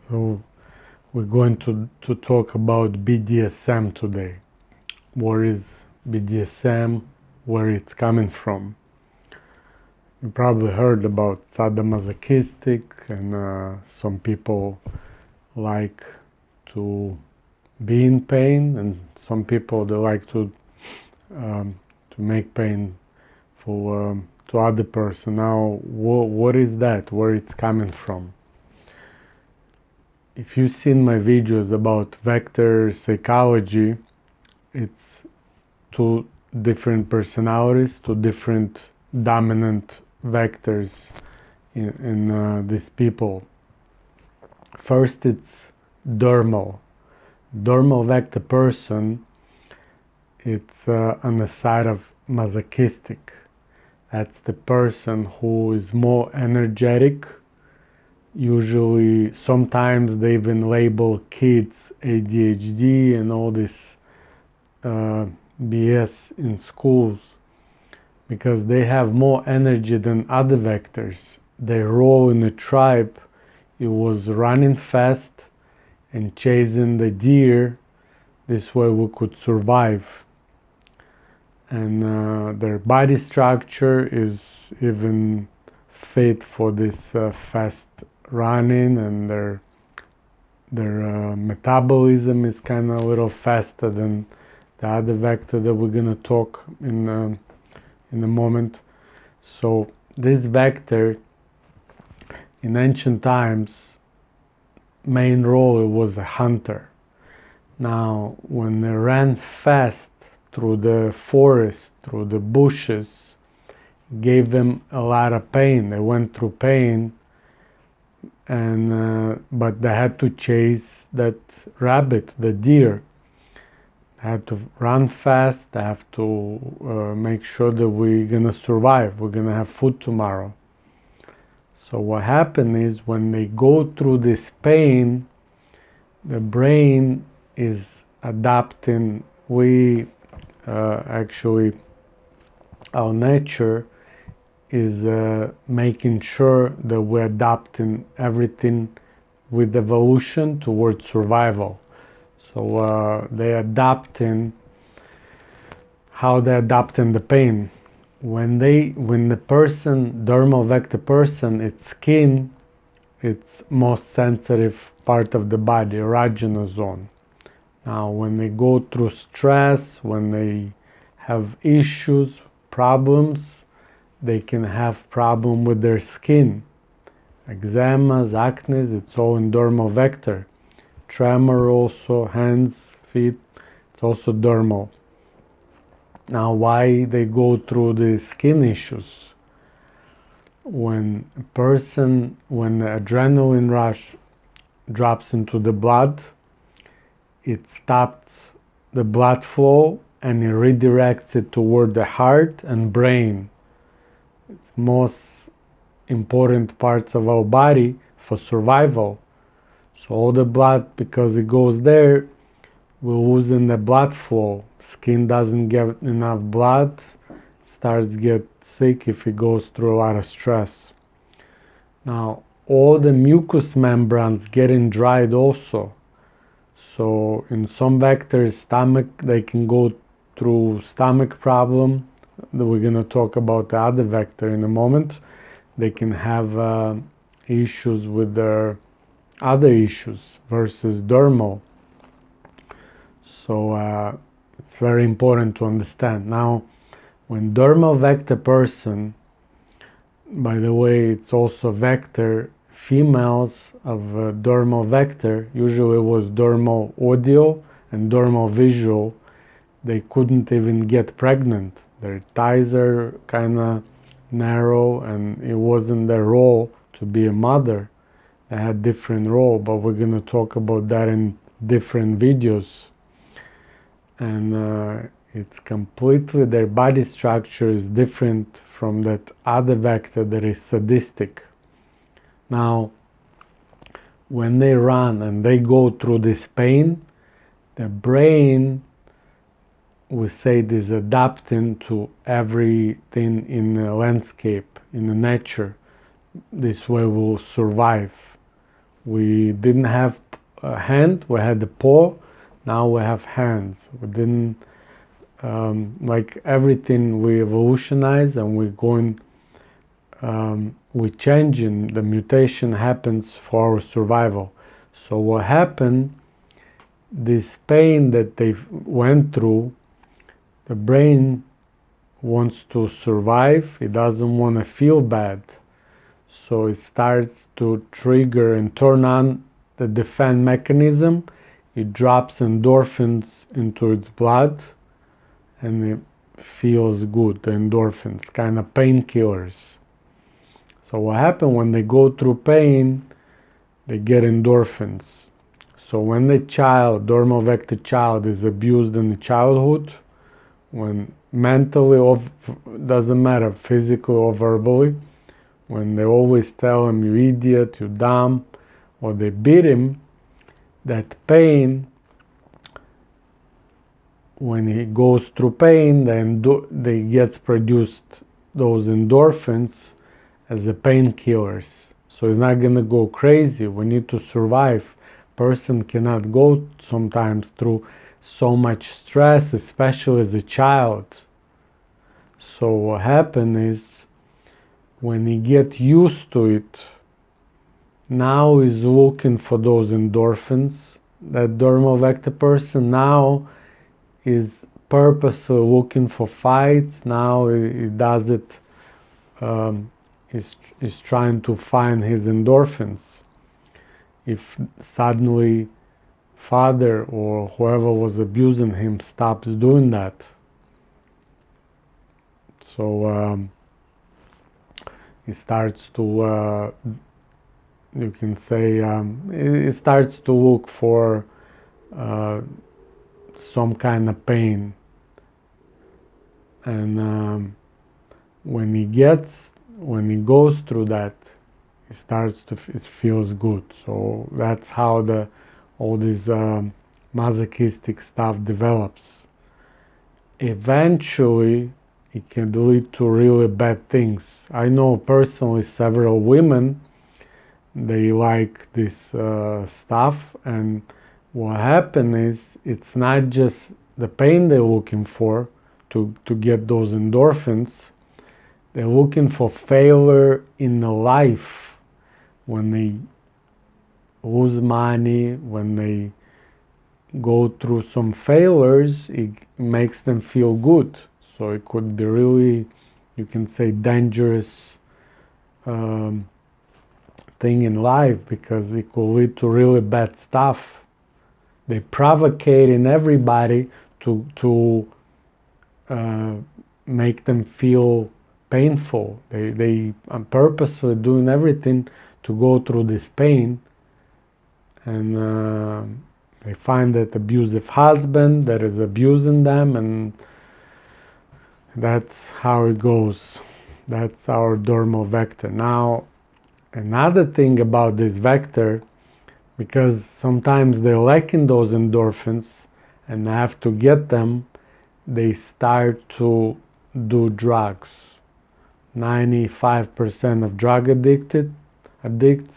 So we're going to talk about BDSM today. What is BDSM? Where it's coming from? You probably heard about sado-masochistic, and some people like to be in pain, and some people they like to make pain for to other person. Now, what is that? Where it's coming from? If you've seen my videos about vector psychology, it's two different personalities, two different dominant vectors in these people. First, it's dermal. Dermal vector person, it's on the side of masochistic. That's the person who is more energetic. Usually, sometimes they even label kids ADHD and all this BS in schools because they have more energy than other vectors. Their role in the tribe, it was running fast and chasing the deer. This way we could survive. And their body structure is even fit for this fast running, and their metabolism is kind of a little faster than the other vector that we're gonna talk in a moment. So this vector in ancient times, main role it was a hunter. Now when they ran fast through the forest, through the bushes, gave them a lot of pain. They went through pain, and but they had to chase that rabbit, the deer. They had to run fast. They have to make sure that we're gonna survive. We're gonna have food tomorrow. So what happened is when they go through this pain, the brain is adapting. We actually, our nature is making sure that we're adapting everything with evolution towards survival. So they adapting how they adapting the pain. When the person, dermal vector person, its skin, it's most sensitive part of the body, erogenous zone. Now when they go through stress, when they have issues, problems, they can have problem with their skin. Eczemas, acne, it's all in dermal vector. Tremor also, hands, feet, it's also dermal. Now why they go through the skin issues? When the adrenaline rush drops into the blood, it stops the blood flow and it redirects it toward the heart and brain. It's most important parts of our body for survival. So all the blood, because it goes there, we're losing the blood flow. Skin doesn't get enough blood, starts to get sick if it goes through a lot of stress. Now all the mucous membranes getting dried also. So in some vectors, stomach, they can go through stomach problem. We're gonna talk about the other vector in a moment. They can have issues with their other issues versus dermal. So it's very important to understand. Now, when dermal vector person, by the way, it's also vector, females of dermal vector, usually it was dermal audio and dermal visual, they couldn't even get pregnant. Their thighs are kind of narrow and it wasn't their role to be a mother. They had different role, but we're going to talk about that in different videos. And it's completely, their body structure is different from that other vector that is sadistic. Now, when they run and they go through this pain, the brain, we say, it is adapting to everything in the landscape, in the nature. This way we'll survive. We didn't have a hand, we had a paw, now we have hands. We didn't, like everything we evolutionize and we're going, we're changing, the mutation happens for our survival. So what happened, this pain that they went through, the brain wants to survive, it doesn't want to feel bad. So it starts to trigger and turn on the defense mechanism. It drops endorphins into its blood and it feels good. The endorphins, kind of painkillers. So what happens when they go through pain, they get endorphins. So when the child, dermal vector child, is abused in the childhood, when mentally or doesn't matter, physically or verbally, when they always tell him, you idiot, you dumb, or they beat him, that pain, when he goes through pain, then they gets produced those endorphins as the painkillers. So he's not gonna go crazy. We need to survive. Person cannot go sometimes through so much stress, especially as a child. So what happens is, when he gets used to it, now he's looking for those endorphins. That dermal vector person now is purposely looking for fights. Now he does it, he's trying to find his endorphins. If suddenly father or whoever was abusing him stops doing that, so he starts to, you can say, he starts to look for some kind of pain. And when he goes through that, it feels good. So that's how all this masochistic stuff develops. Eventually, it can lead to really bad things. I know personally several women, they like this stuff, and what happens is, it's not just the pain they're looking for to get those endorphins. They're looking for failure in the life. When they lose money, when they go through some failures, it makes them feel good. So it could be really, you can say, dangerous thing in life, because it could lead to really bad stuff. They provocating everybody to make them feel painful. They are purposely doing everything to go through this pain, and they find that abusive husband that is abusing them, and that's how it goes. That's our dermal vector. Now, another thing about this vector, because sometimes they're lacking those endorphins and I have to get them, they start to do drugs. 95% of drug addicts,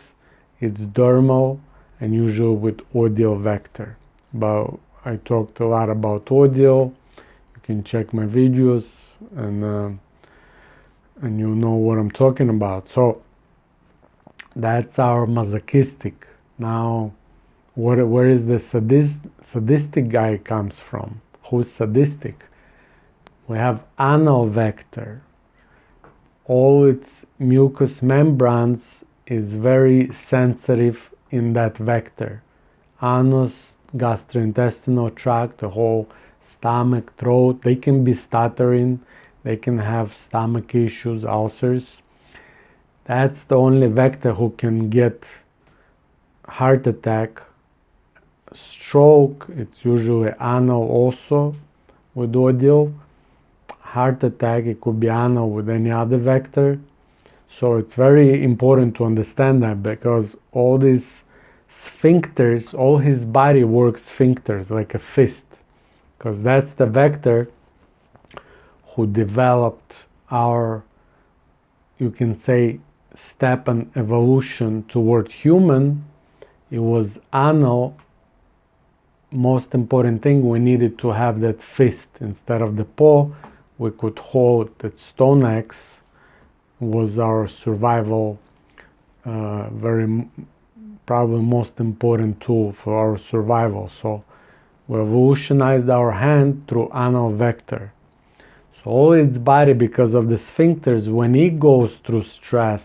it's dermal and usually with audio vector. But I talked a lot about audio. You can check my videos and you'll know what I'm talking about. So that's our masochistic. Now, where is the sadistic guy comes from? Who's sadistic? We have anal vector. All its mucous membranes is very sensitive in that vector. Anus, gastrointestinal tract, the whole stomach, throat, they can be stuttering, they can have stomach issues, ulcers. That's the only vector who can get heart attack, stroke. It's usually anal also with audio. Heart attack, it could be anal with any other vector. So it's very important to understand that, because all these sphincters, all his body works sphincters like a fist, because that's the vector who developed our, you can say, step and evolution toward human. it was anal. Most important thing, we needed to have that fist instead of the paw. We could hold that stone axe. Was our survival, probably most important tool for our survival. So we evolutionized our hand through anal vector. So all its body, because of the sphincters, when it goes through stress,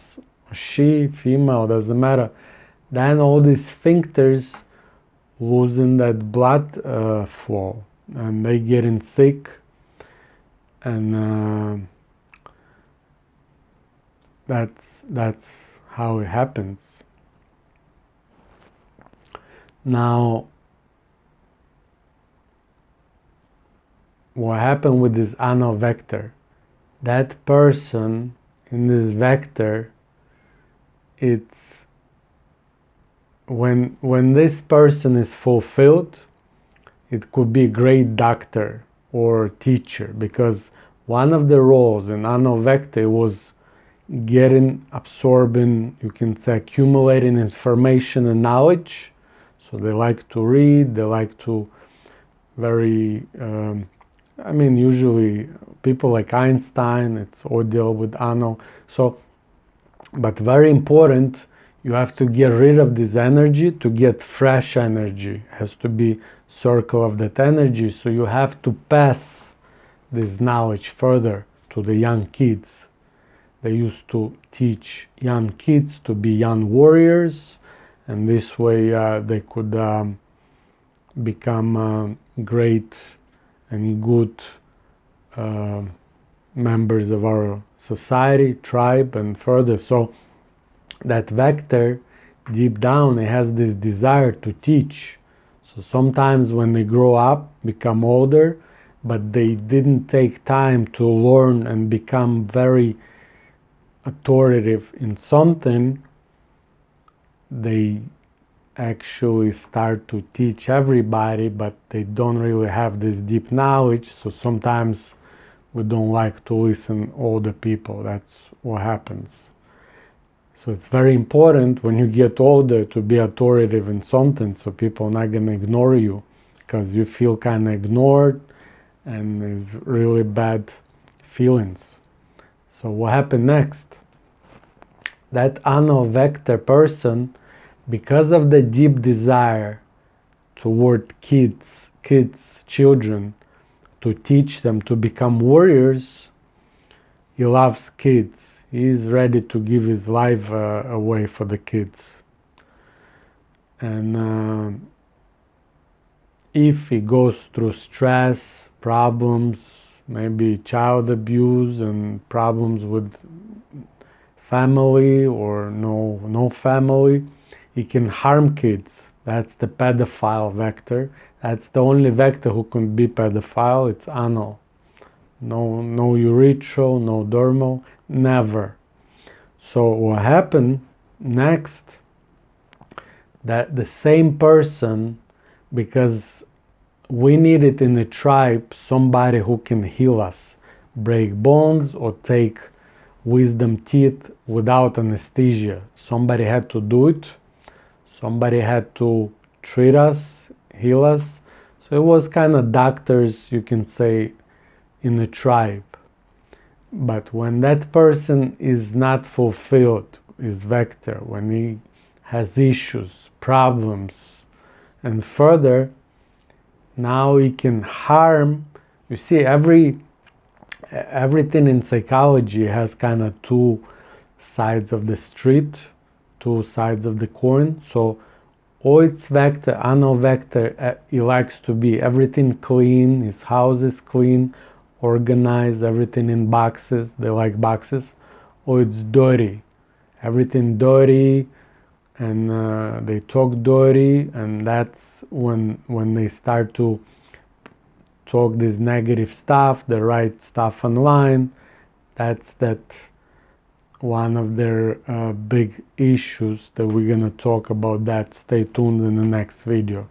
she, female, doesn't matter, then all these sphincters losing that blood flow, and they getting sick, and that's how it happens. Now, what happened with this anal vector? That person in this vector, it's when this person is fulfilled, it could be a great doctor or teacher, because one of the roles in anal vector was getting, absorbing, you can say accumulating information and knowledge. So they like to read, they like to usually people like Einstein, it's all deal with anal. So, but very important, you have to get rid of this energy to get fresh energy. It has to be circle of that energy. So you have to pass this knowledge further to the young kids. They used to teach young kids to be young warriors, and this way they could become great and good members of our society, tribe, and further. So that vector, deep down, it has this desire to teach. So sometimes when they grow up, become older, but they didn't take time to learn and become very authoritative in something, they actually start to teach everybody, but they don't really have this deep knowledge. So sometimes we don't like to listen older people. That's what happens. So it's very important when you get older to be authoritative in something, so people are not going to ignore you, because you feel kind of ignored and it's really bad feelings. So what happened next? That anal vector person, because of the deep desire toward children, to teach them to become warriors, he loves kids. He is ready to give his life away for the kids. And if he goes through stress, problems, maybe child abuse and problems with family or no family, he can harm kids. That's the pedophile vector. That's the only vector who can be pedophile. It's anal. No urethral, no dermal, never. So what happened next, that the same person, because we needed in the tribe somebody who can heal us, break bones or take wisdom teeth without anesthesia. Somebody had to do it. Somebody had to treat us, heal us. So it was kind of doctors, you can say, in the tribe. But when that person is not fulfilled, his vector, when he has issues, problems, and further, now he can harm. You see, everything in psychology has kind of two sides of the street, two sides of the coin. So Oid's vector, anal vector, he likes to be everything clean, his house is clean, organized, everything in boxes. They like boxes. Oid's dirty, everything dirty, and they talk dirty, and that's when they start to talk this negative stuff, the right stuff online. That's one of their big issues that we're gonna talk about. That stay tuned in the next video.